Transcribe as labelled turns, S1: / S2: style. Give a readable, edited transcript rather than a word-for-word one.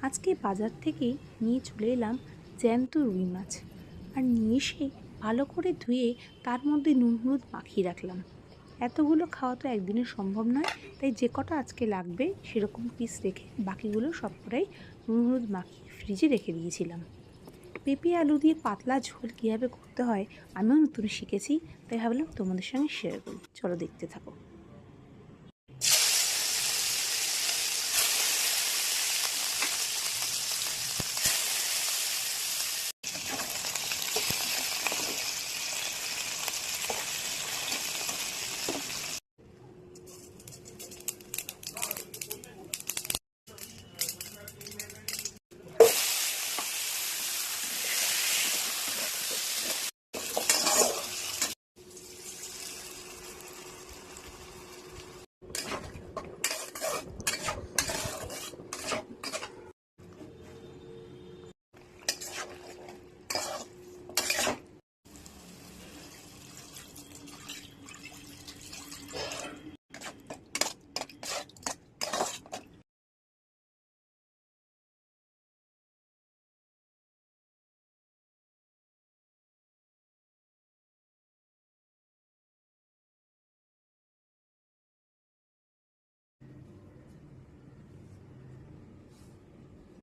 S1: আজকে বাজার থেকে নিয়ে চলে এলাম জ্যান্ত রুই মাছ। আর নিয়ে এসে ভালো করে ধুয়ে তার মধ্যে নুন হলুদ মাখিয়ে রাখলাম। এতগুলো খাওয়া তো একদিনে সম্ভব নয়, তাই যে কটা আজকে লাগবে সেরকম পিস রেখে বাকিগুলো সবকটাই নুন হলুদ মাখিয়ে ফ্রিজে রেখে দিয়েছিলাম। পেঁপে আলু দিয়ে পাতলা ঝোল কীভাবে করতে হয় আমিও নতুন শিখেছি, তাই ভাবলাম তোমাদের সঙ্গে শেয়ার করি। চলো দেখতে থাকো।